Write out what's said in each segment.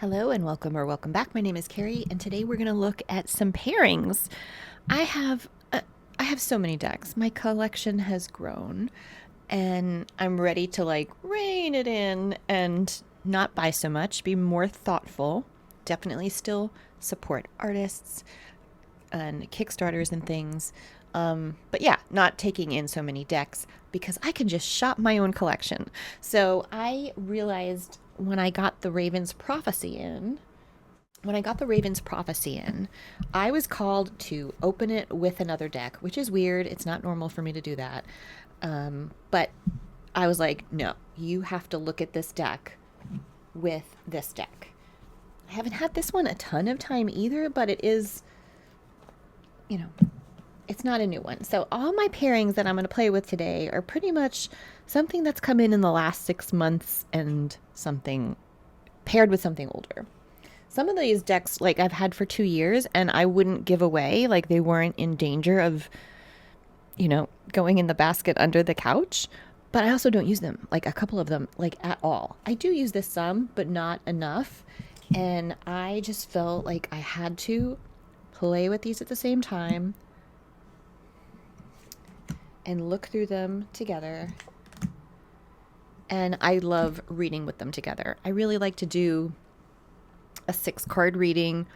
Hello and welcome or welcome back. My name is Carrie, and today we're going to look at some pairings. I have I have so many decks. My collection has grown, and I'm ready to rein it in and not buy so much, be more thoughtful. Definitely still support artists and Kickstarters and things. But yeah, not taking in so many decks because I can just shop my own collection. So I realized when I got the Raven's Prophecy in, I was called to open it with another deck, which is weird. It's not normal for me to do that. But I was like, no, you have to look at this deck with this deck. I haven't had this one a ton of time either, but it is, you know, it's not a new one. So all my pairings that I'm going to play with today are pretty much something that's come in the last 6 months and something paired with something older. Some of these decks I've had for 2 years and I wouldn't give away, they weren't in danger of, going in the basket under the couch. But I also don't use them, a couple of them, at all. I do use this some, but not enough. And I just felt like I had to play with these at the same time and look through them together. And I love reading with them together. I really like to do a 6-card reading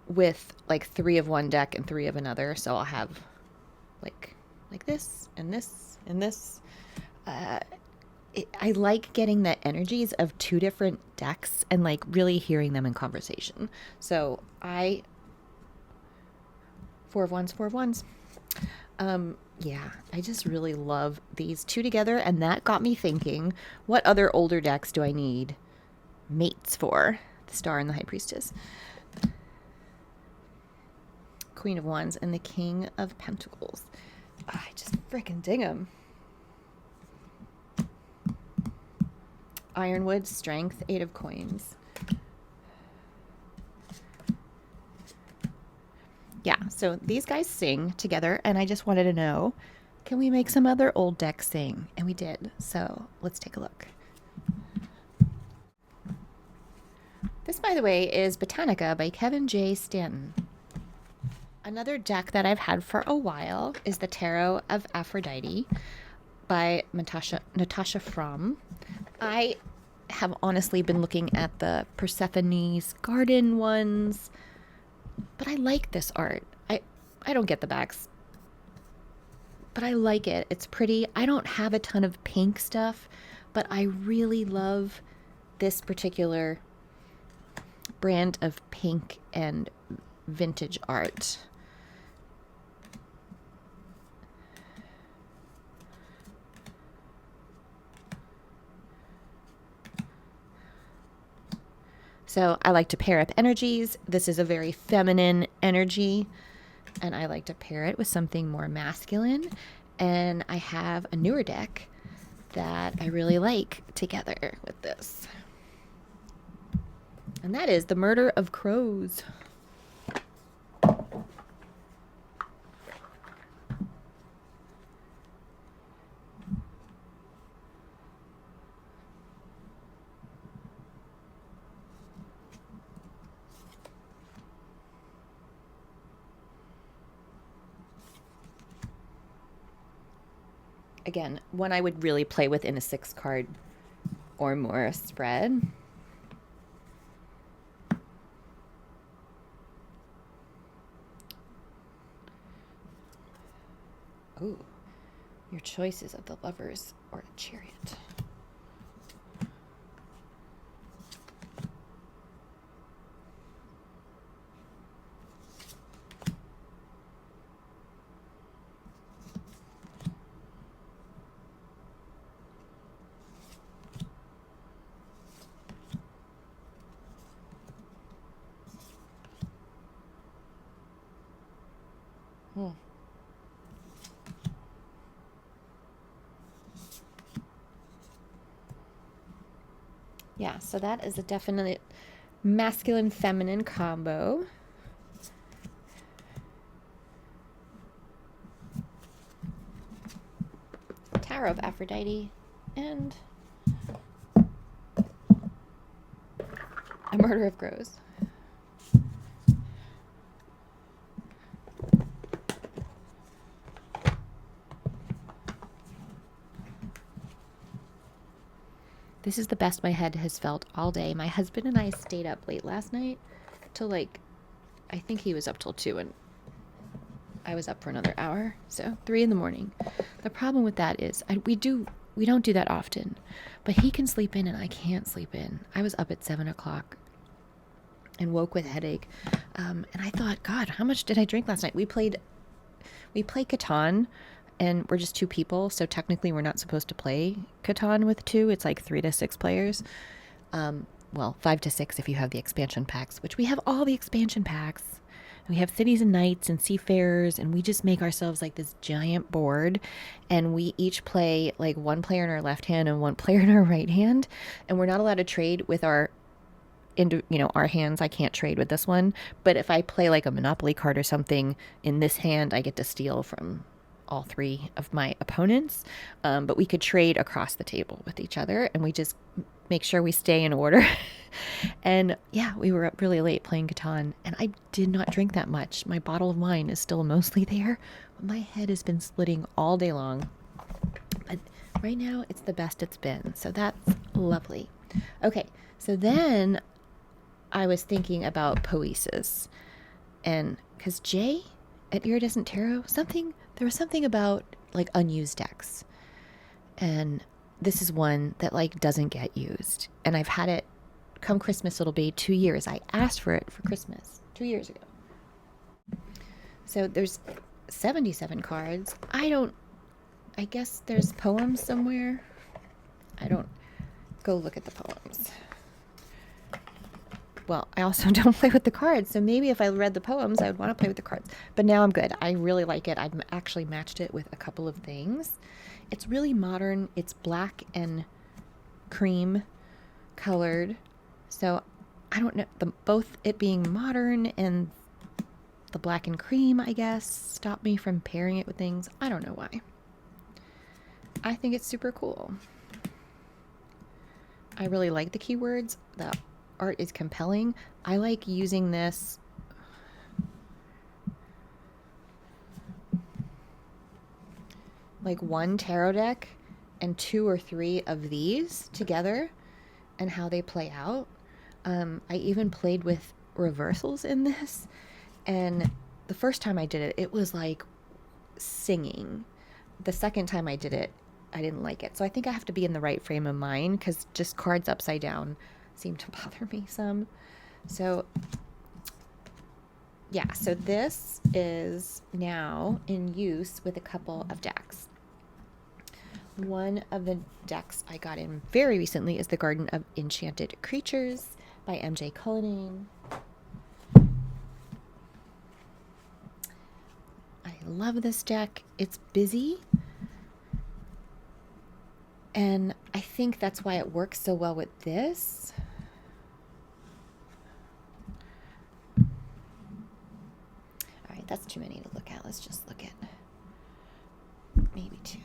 with 3 of one deck and 3 of another. So I'll have like this and this and this. I like getting the energies of 2 different decks and really hearing them in conversation. So 4 of wands, 4 of wands. Yeah, I just really love these 2 together, and that got me thinking, what other older decks do I need mates for? The Star and the High Priestess, Queen of Wands, and the King of Pentacles. I just freaking dig them. Ironwood, Strength, 8 of Coins. Yeah, so these guys sing together, and I just wanted to know, can we make some other old decks sing? And we did, so let's take a look. This, by the way, is Botanica by Kevin J. Stanton. Another deck that I've had for a while is the Tarot of Aphrodite by Natasha Fromm. I have honestly been looking at the Persephone's Garden ones, but I like this art. I don't get the backs, but I like it. It's pretty. I don't have a ton of pink stuff, but I really love this particular brand of pink and vintage art. So I like to pair up energies. This is a very feminine energy, and I like to pair it with something more masculine. And I have a newer deck that I really like together with this. And that is The Murder of Crows. Again, one I would really play with in a 6-card or more spread. Ooh, your choices of the Lovers or a Chariot. Yeah, so that is a definite masculine-feminine combo. Tower of Aphrodite and A murder of crows. This is the best my head has felt all day. My husband and I stayed up late last night till like, I think he was up till 2 and I was up for another hour. So 3 in the morning. The problem with that is we don't do that often, but he can sleep in and I can't sleep in. I was up at 7 o'clock and woke with a headache. And I thought, God, how much did I drink last night? We play Catan, and we're just 2 people, so technically we're not supposed to play Catan with 2. It's like 3 to 6 players. Well, 5 to 6 if you have the expansion packs, which we have all the expansion packs. We have cities and knights and seafarers, and we just make ourselves like this giant board, and we each play like 1 player in our left hand and 1 player in our right hand, and we're not allowed to trade with our hands. I can't trade with this one, but if I play like a Monopoly card or something in this hand, I get to steal from all 3 of my opponents. But we could trade across the table with each other, and we just make sure we stay in order. And yeah, we were up really late playing Catan, and I did not drink that much. My bottle of wine is still mostly there, but my head has been splitting all day long. But right now, it's the best it's been, so that's lovely. Okay, so then I was thinking about Poesis, and because Jay at Iridescent Tarot, there was something about like unused decks, and this is one that like doesn't get used, and I've had it. Come Christmas, it'll be 2 years. I asked for it for Christmas 2 years ago. So there's 77 cards. I guess there's poems somewhere. I don't go look at the poems. Well, I also don't play with the cards, so maybe if I read the poems, I would want to play with the cards. But now I'm good. I really like it. I've actually matched it with a couple of things. It's really modern. It's black and cream colored. So I don't know, both it being modern and the black and cream, I guess, stopped me from pairing it with things. I don't know why. I think it's super cool. I really like the keywords. The art is compelling. I like using this like 1 tarot deck and 2 or 3 of these together and how they play out. I even played with reversals in this, and the first time I did it, it was like singing. The second time I did it, I didn't like it. So I think I have to be in the right frame of mind, because just cards upside down seem to bother me some. So yeah, so this is now in use with a couple of decks. One of the decks I got in very recently is the Garden of Enchanted Creatures by MJ Cullinane. I love this deck. It's busy, and I think that's why it works so well with this. All right, that's too many to look at. Let's just look at maybe 2.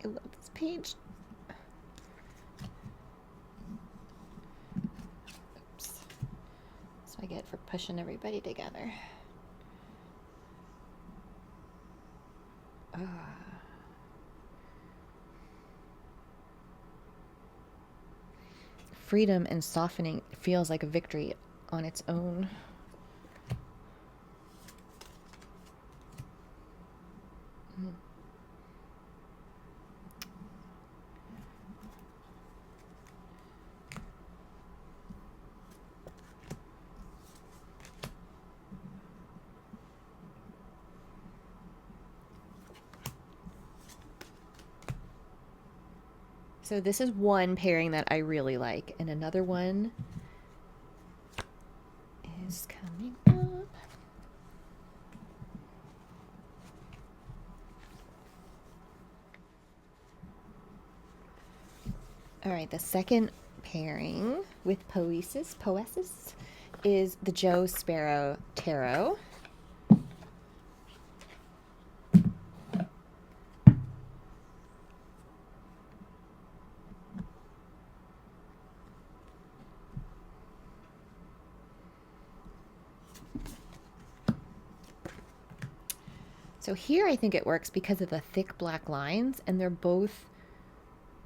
I love this page. Oops. That's what I get for pushing everybody together. Freedom and softening feels like a victory on its own. So this is one pairing that I really like, and another one is coming up. All right, the second pairing with Poesis is the Joe Sparrow Tarot. So here I think it works because of the thick black lines, and they're both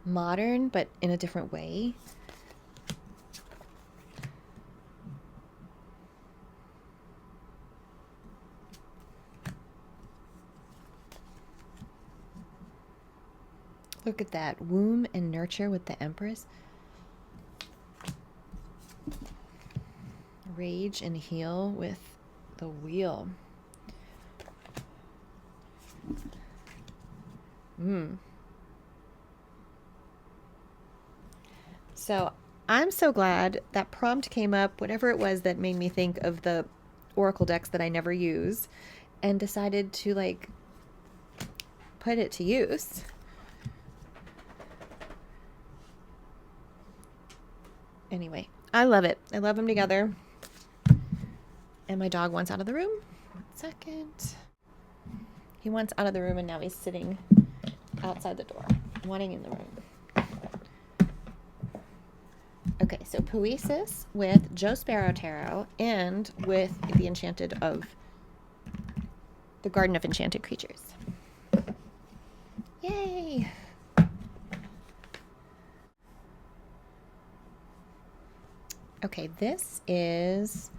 modern but in a different way. Look at that, womb and nurture with the Empress. Rage and heal with the wheel. So I'm so glad that prompt came up, whatever it was that made me think of the Oracle decks that I never use, and decided to like put it to use. Anyway, I love it. I love them together. And my dog wants out of the room. 1 second. He wants out of the room, and now he's sitting outside the door, wanting in the room. Okay, so Poesis with Joe Sparrow Tarot and with the Enchanted of the Garden of Enchanted Creatures. Yay! Okay, this is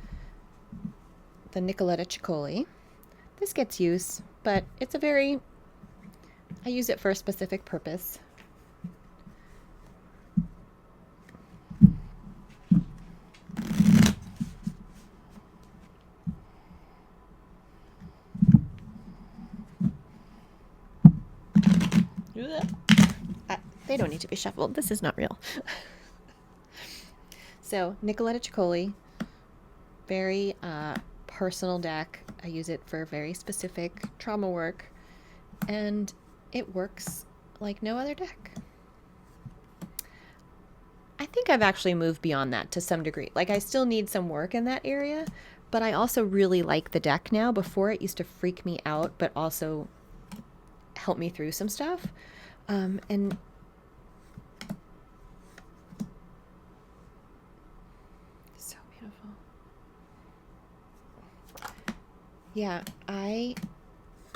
the Nicoletta Chakoli. This gets use, but it's I use it for a specific purpose. They don't need to be shuffled. This is not real. So, Nicoletta Chakoli, very personal deck. I use it for very specific trauma work, and it works like no other deck. I think I've actually moved beyond that to some degree. Like, I still need some work in that area, but I also really like the deck now. Before, it used to freak me out, but also help me through some stuff. And so beautiful. Yeah, I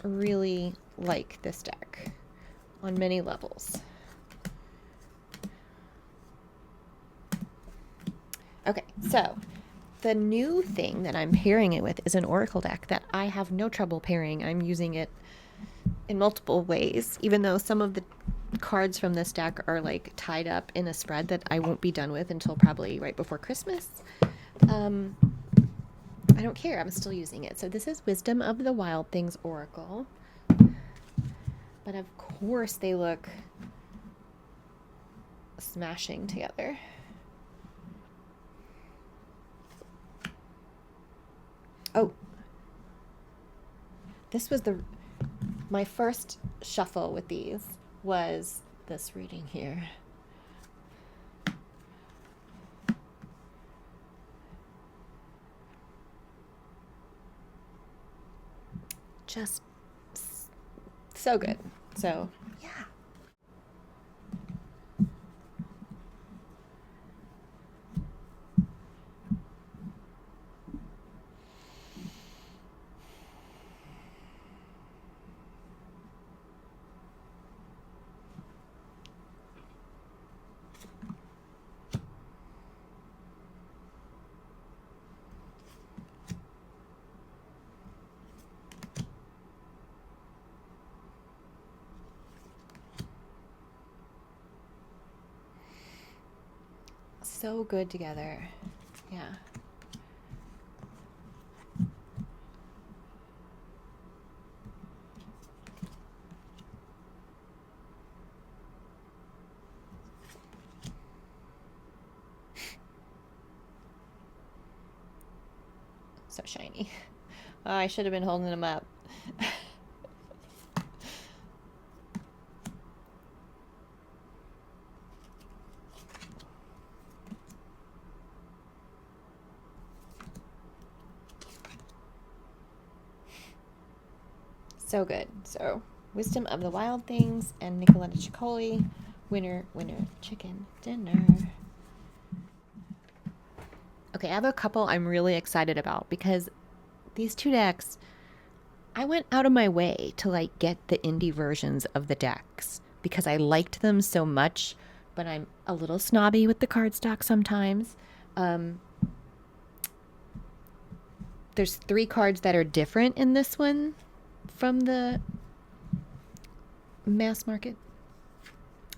really like this deck on many levels. Okay, so the new thing that I'm pairing it with is an Oracle deck that I have no trouble pairing. I'm using it in multiple ways, even though some of the cards from this deck are like tied up in a spread that I won't be done with until probably right before Christmas. I don't care. I'm still using it. So this is Wisdom of the Wild Things Oracle. But of course they look smashing together. Oh, this was my first shuffle with these was this reading here. Just so good. So, yeah. So good together. Yeah. So shiny. Oh, I should have been holding them up. So good. So, Wisdom of the Wild Things and Nicoletta Chakoli. Winner, winner, chicken dinner. Okay, I have a couple I'm really excited about because these two decks, I went out of my way to like get the indie versions of the decks because I liked them so much, but I'm a little snobby with the cardstock sometimes. Um, there's 3 cards that are different in this one from the mass market.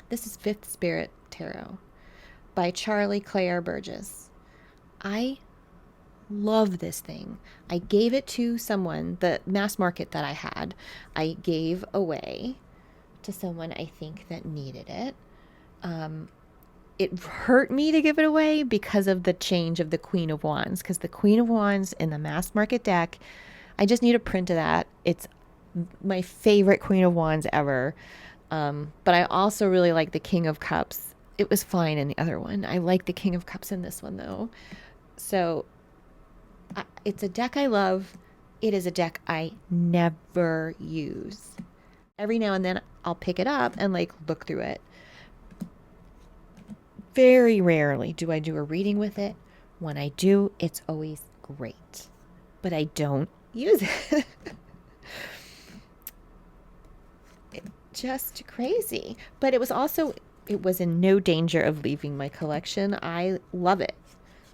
This is Fifth Spirit Tarot by Charlie Claire Burgess. I love this thing. I gave it to someone, the mass market that I had, I gave away to someone I think that needed it. It hurt me to give it away because of the change of the Queen of Wands, because the Queen of Wands in the mass market deck, I just need a print of that. It's my favorite Queen of Wands ever. But I also really like the King of Cups. It was fine in the other one. I like the King of Cups in this one though. So it's a deck I love. It is a deck I never use. Every now and then I'll pick it up and like look through it. Very rarely do I do a reading with it. When I do, it's always great. But I don't use it. It's just crazy. But it was in no danger of leaving my collection. I love it.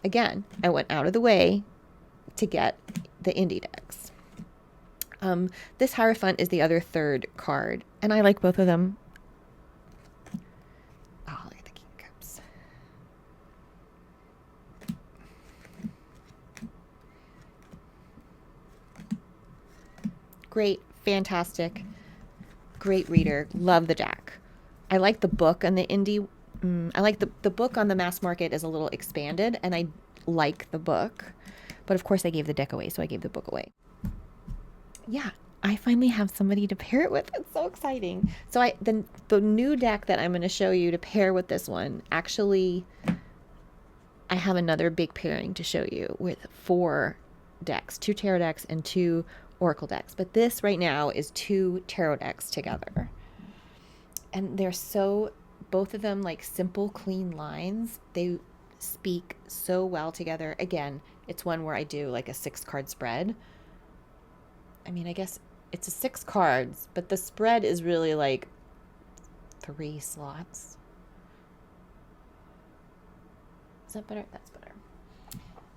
Again, I went out of the way to get the indie decks. This Hierophant is the other 3rd card, and I like both of them. Oh, look at the King of Cups. Great, fantastic, great reader. Love the deck. I like the book on the indie. I like the book on the mass market is a little expanded, and I like the book. But of course I gave the deck away, so I gave the book away. Yeah, I finally have somebody to pair it with. It's so exciting. So the new deck that I'm going to show you to pair with this one, actually, I have another big pairing to show you with 4 decks, 2 tarot decks and 2 oracle decks. But this right now is 2 tarot decks together. And they're so, both of them like simple, clean lines. They speak so well together. Again, it's one where I do like a 6-card spread. I mean, I guess it's a 6 cards, but the spread is really like 3 slots. Is that better? That's better.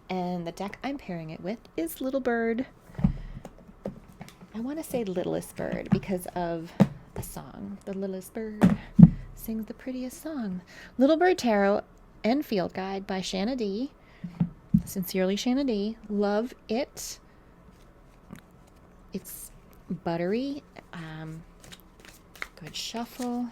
And the deck I'm pairing it with is Little Bird. I want to say Littlest Bird because of the song. The littlest bird sings the prettiest song. Little Bird Tarot and Field Guide by Shanna D. Sincerely, Shanna D. Love it. It's buttery. Good shuffle.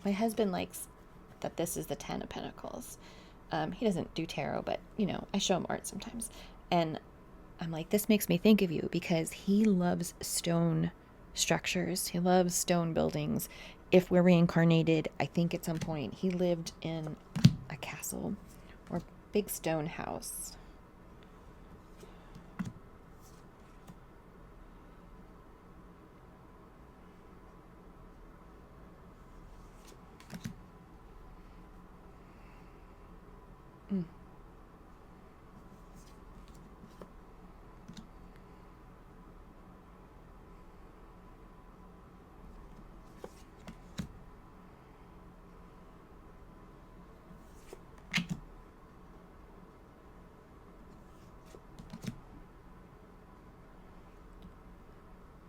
My husband likes that this is the 10 of Pentacles. He doesn't do tarot, but, you know, I show him art sometimes. And I'm like, this makes me think of you because he loves stone structures. He loves stone buildings. If we're reincarnated, I think at some point he lived in a castle or big stone house.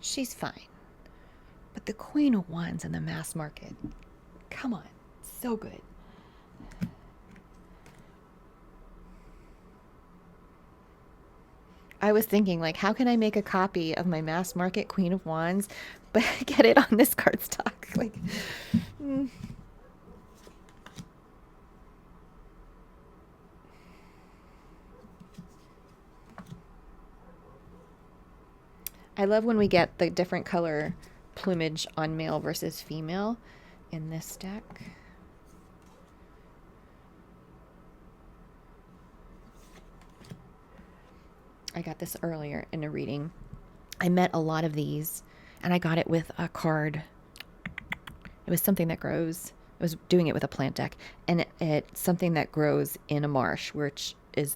She's fine. But the Queen of Wands in the mass market, come on, so good. I was thinking, like, how can I make a copy of my mass market Queen of Wands, but get it on this cardstock. Like, mm. I love when we get the different color plumage on male versus female in this deck. I got this earlier in a reading. I met a lot of these, and I got it with a card. It was something that grows. I was doing it with a plant deck, and it's something that grows in a marsh, which is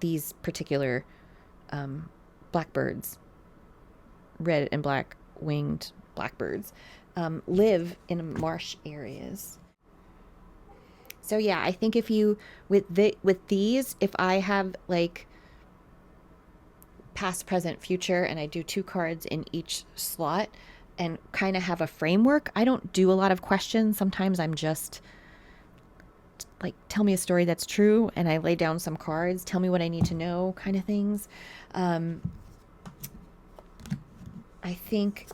these particular blackbirds, red and black winged blackbirds, live in marsh areas. So yeah, I think if you with these, if I have like past, present, future, and I do 2 cards in each slot and kind of have a framework, I don't do a lot of questions. Sometimes I'm just like, tell me a story that's true, and I lay down some cards, tell me what I need to know kind of things. I think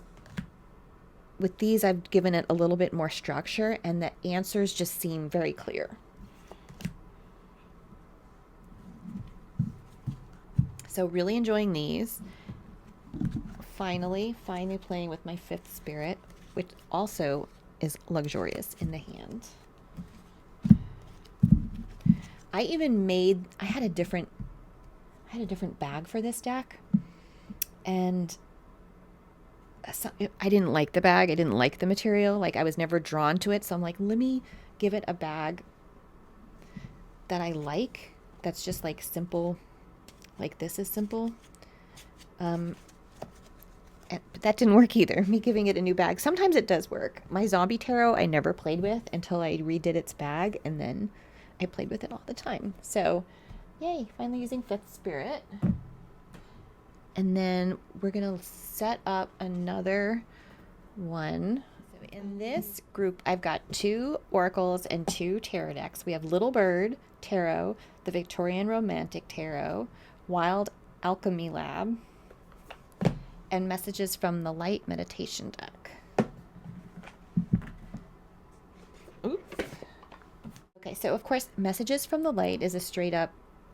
with these, I've given it a little bit more structure, and the answers just seem very clear. So really enjoying these. Finally playing with my 5th spirit, which also is luxurious in the hand. I had a different bag for this deck, and I didn't like the bag. I didn't like the material. Like, I was never drawn to it. So I'm like, let me give it a bag that I like. That's just like simple. Like, this is simple. But that didn't work either. Me giving it a new bag. Sometimes it does work. My zombie tarot I never played with until I redid its bag, and then I played with it all the time. So, yay, finally using 5th spirit. And then we're going to set up another one. So in this group, I've got 2 oracles and 2 tarot decks. We have Little Bird Tarot, the Victorian Romantic Tarot, Wild Alchemy Lab, and Messages from the Light Meditation deck. Oops. Okay, so of course, Messages from the Light is a straight up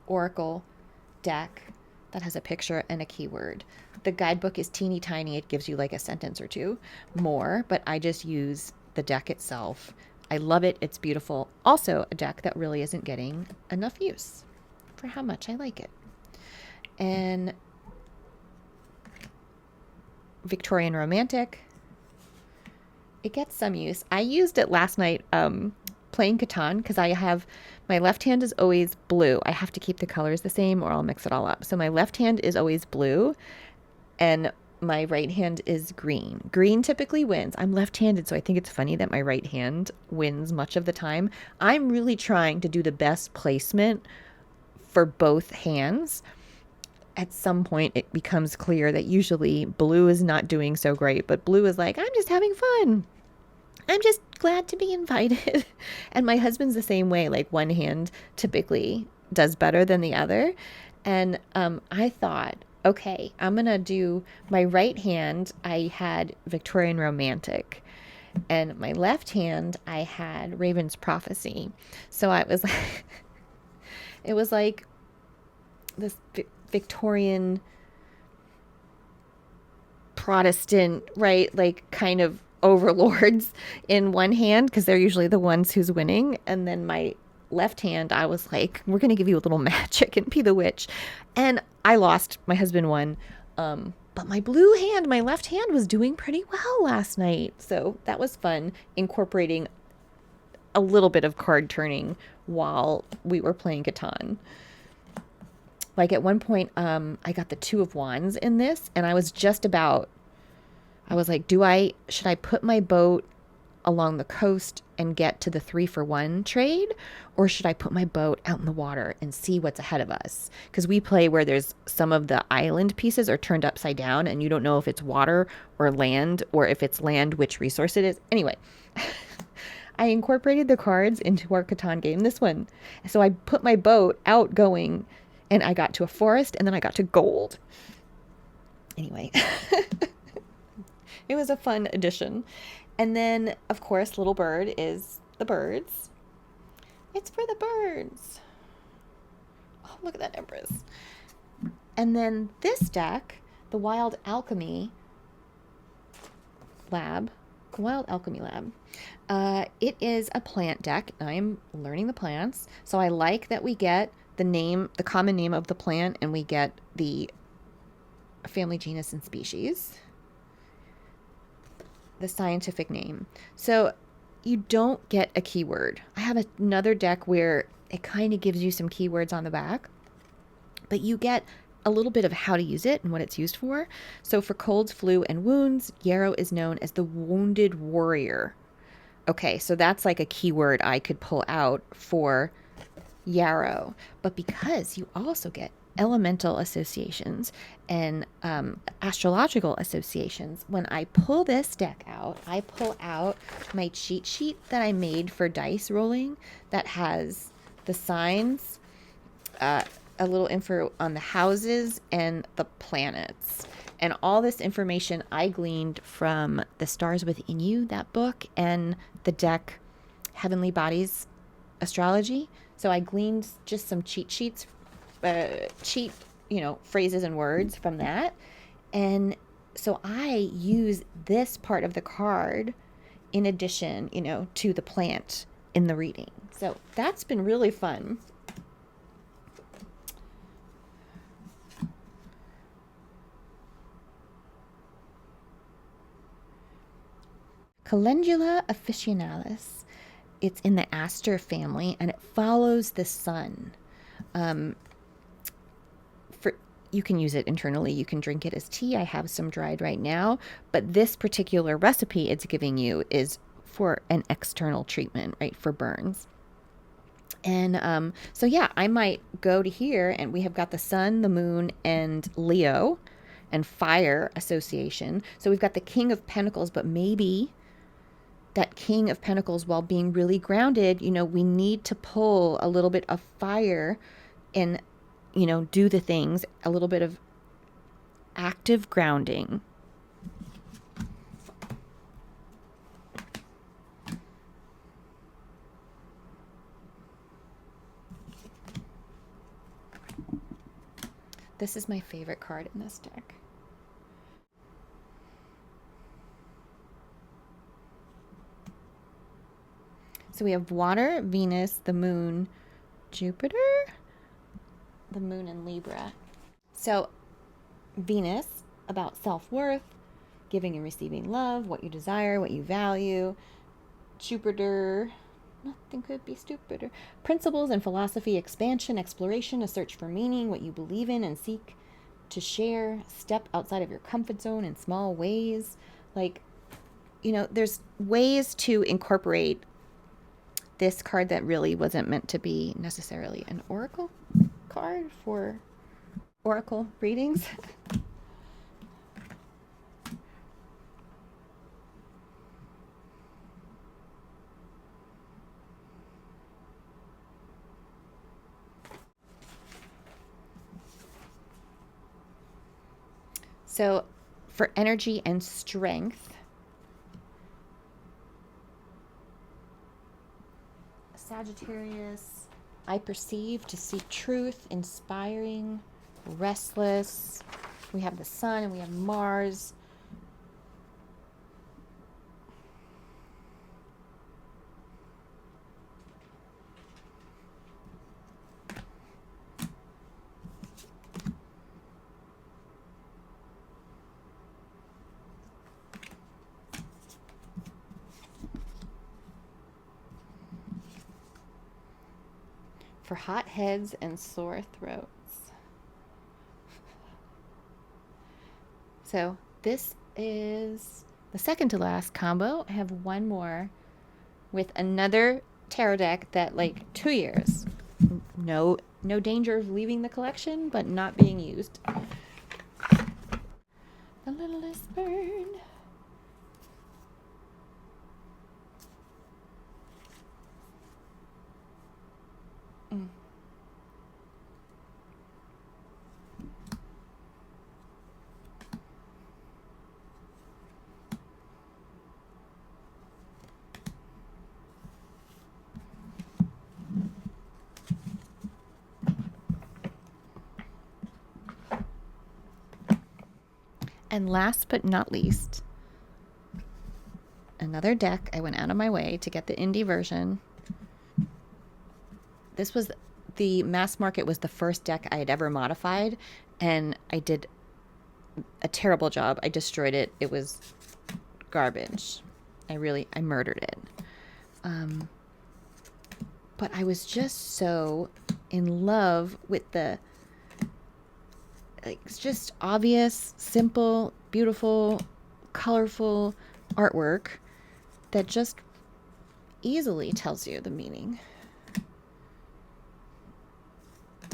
oracle deck that has a picture and a keyword. The guidebook is teeny tiny. It gives you like a sentence or 2 more, but I just use the deck itself. I love it. It's beautiful. Also a deck that really isn't getting enough use for how much I like it. And Victorian Romantic, it gets some use. I used it last night playing Catan, because I have, my left hand is always blue. I have to keep the colors the same or I'll mix it all up. So my left hand is always blue and my right hand is green. Green typically wins. I'm left-handed, so I think it's funny that my right hand wins much of the time. I'm really trying to do the best placement for both hands. At some point, it becomes clear that usually blue is not doing so great, but blue is like, I'm just having fun. I'm just glad to be invited. And my husband's the same way. Like, one hand typically does better than the other. And I thought, okay, I'm going to do my right hand. I had Victorian Romantic, and my left hand, I had Raven's Prophecy. So I was like, it was like this Victorian Protestant, right? Like, kind of overlords in one hand, because they're usually the ones who's winning. And then my left hand, I was like, we're going to give you a little magic and be the witch. And I lost. My husband won. But my blue hand, my left hand, was doing pretty well last night. So that was fun, incorporating a little bit of card turning while we were playing Catan. Like, at one point, I got the 2 of Wands in this, and I was just about, I was like, should I put my boat along the coast and get to the 3-for-1 trade, or should I put my boat out in the water and see what's ahead of us? Because we play where there's some of the island pieces are turned upside down and you don't know if it's water or land, or if it's land, which resource it is. Anyway, I incorporated the cards into our Catan game, this one. So I put my boat out going, and I got to a forest, and then I got to gold. Anyway, It was a fun addition. And then, of course, Little Bird is the birds. It's for the birds. Oh, look at that Empress. And then this deck, the Wild Alchemy Lab, it is a plant deck. I'm learning the plants. So I like that we get the common name of the plant, and we get the family, genus, and species, the scientific name. So you don't get a keyword. I have another deck where it kind of gives you some keywords on the back, but you get a little bit of how to use it and what it's used for. So for colds, flu, and wounds, yarrow is known as the wounded warrior. Okay, so that's like a keyword I could pull out for yarrow. But because you also get elemental associations and astrological associations, when I pull this deck out, I pull out my cheat sheet that I made for dice rolling that has the signs, a little info on the houses and the planets. And all this information I gleaned from The Stars Within You, that book, and the deck Heavenly Bodies Astrology. So I gleaned just some cheat sheets, phrases and words from that. And so I use this part of the card in addition, to the plant in the reading. So that's been really fun. Calendula officinalis. It's in the aster family, and it follows the sun. You can use it internally. You can drink it as tea. I have some dried right now. But this particular recipe it's giving you is for an external treatment, right, for burns. And so, yeah, I might go to here, and we have got the sun, the moon, and Leo and fire association. So we've got the King of Pentacles, but maybe that King of Pentacles, while being really grounded, we need to pull a little bit of fire and, do the things, a little bit of active grounding. This is my favorite card in this deck. So we have water, Venus, the moon, Jupiter, the moon in Libra. So Venus, about self-worth, giving and receiving love, what you desire, what you value. Jupiter, nothing could be stupider. Principles and philosophy, expansion, exploration, a search for meaning, what you believe in and seek to share, step outside of your comfort zone in small ways. There's ways to incorporate this card that really wasn't meant to be necessarily an oracle card for oracle readings. So for energy and strength, Sagittarius, I perceive to seek truth, inspiring, restless. We have the sun and we have Mars. For hot heads and sore throats. So this is the second to last combo. I have one more with another tarot deck that 2 years. No danger of leaving the collection, but not being used. The littlest bird. And last but not least, another deck. I went out of my way to get the indie version. This was the mass market, was the first deck I had ever modified, and I did a terrible job. I destroyed it. It was garbage. I murdered it. But I was just so in love with the, like, it's just obvious, simple, beautiful, colorful artwork that just easily tells you the meaning.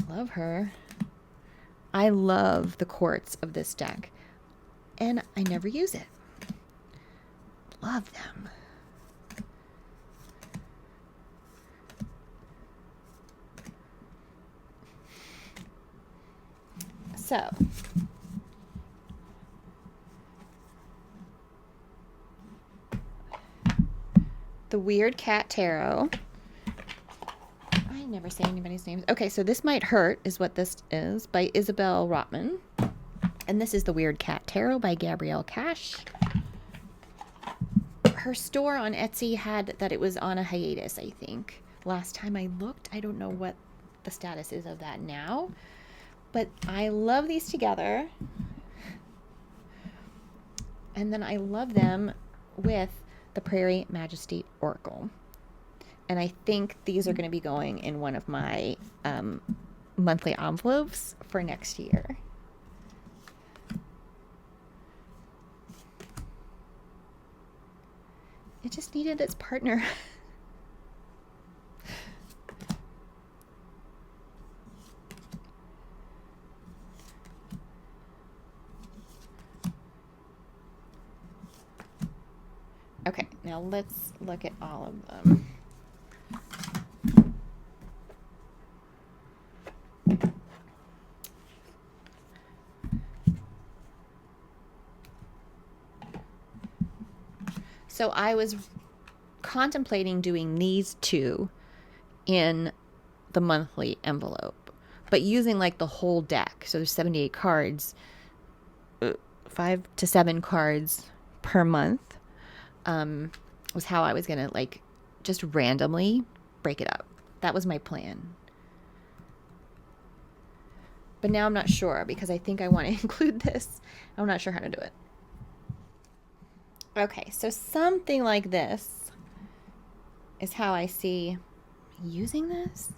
Love her. I love the quartz of this deck, and I never use it. Love them. So, the Weird Cat Tarot. I never say anybody's names. Okay, so This Might Hurt is what this is, by Isabel Rotman. And this is the Weird Cat Tarot by Gabrielle Cash. Her store on Etsy had that it was on a hiatus, I think. Last time I looked, I don't know what the status is of that now. But I love these together. And then I love them with the Prairie Majesty Oracle. And I think these are going to be going in one of my monthly envelopes for next year. It just needed its partner. Okay, now let's look at all of them. So I was contemplating doing these two in the monthly envelope, but using like the whole deck. So there's 78 cards, 5 to 7 cards per month. Was how I was gonna like just randomly break it up. That was my plan. But now I'm not sure, because I think I want to include this. I'm not sure how to do it. Okay, so something like this is how I see using this.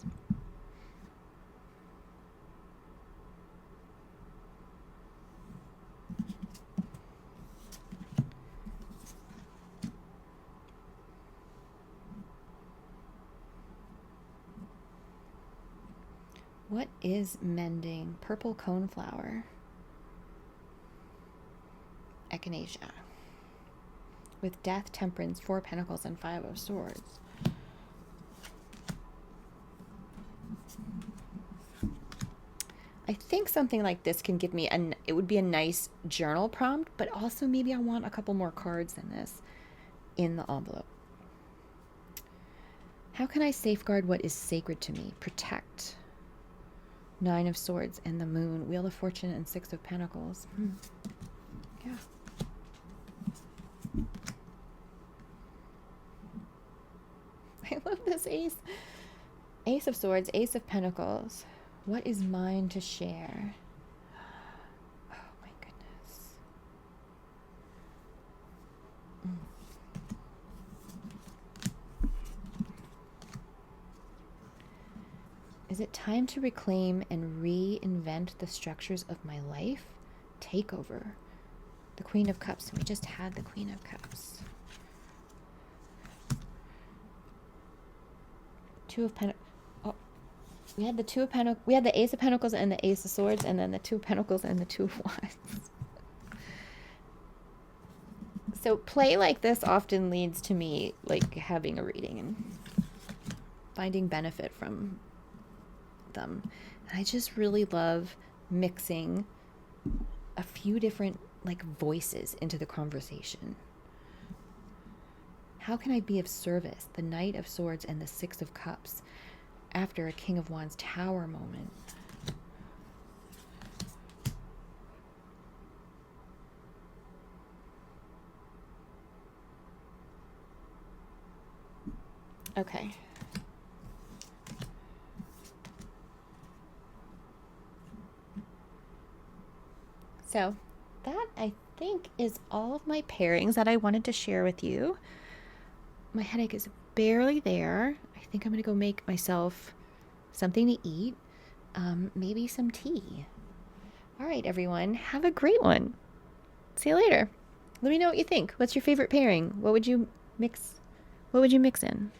What is mending? Purple coneflower. Echinacea. With Death, Temperance, 4 Pentacles, and 5 of Swords. I think something like this can give me it would be a nice journal prompt, but also maybe I want a couple more cards than this in the envelope. How can I safeguard what is sacred to me? Protect. 9 of Swords and the Moon, Wheel of Fortune, and 6 of Pentacles. Yeah. I love this ace. Ace of Swords, Ace of Pentacles. What is mine to share? Oh my goodness. Is it time to reclaim and reinvent the structures of my life? Takeover. The Queen of Cups. We just had the Queen of Cups. 2 of Pentacles. Oh, we had the 2 of Pentacles. We had the Ace of Pentacles and the Ace of Swords, and then the 2 of Pentacles and the 2 of Wands. So play like this often leads to me like having a reading and finding benefit from them. And I just really love mixing a few different like voices into the conversation. How can I be of service? The Knight of Swords and the 6 of Cups after a King of Wands Tower moment. Okay. So that, I think, is all of my pairings that I wanted to share with you. My headache is barely there. I think I'm going to go make myself something to eat, maybe some tea. All right, everyone, have a great one. See you later. Let me know what you think. What's your favorite pairing? What would you mix? What would you mix in?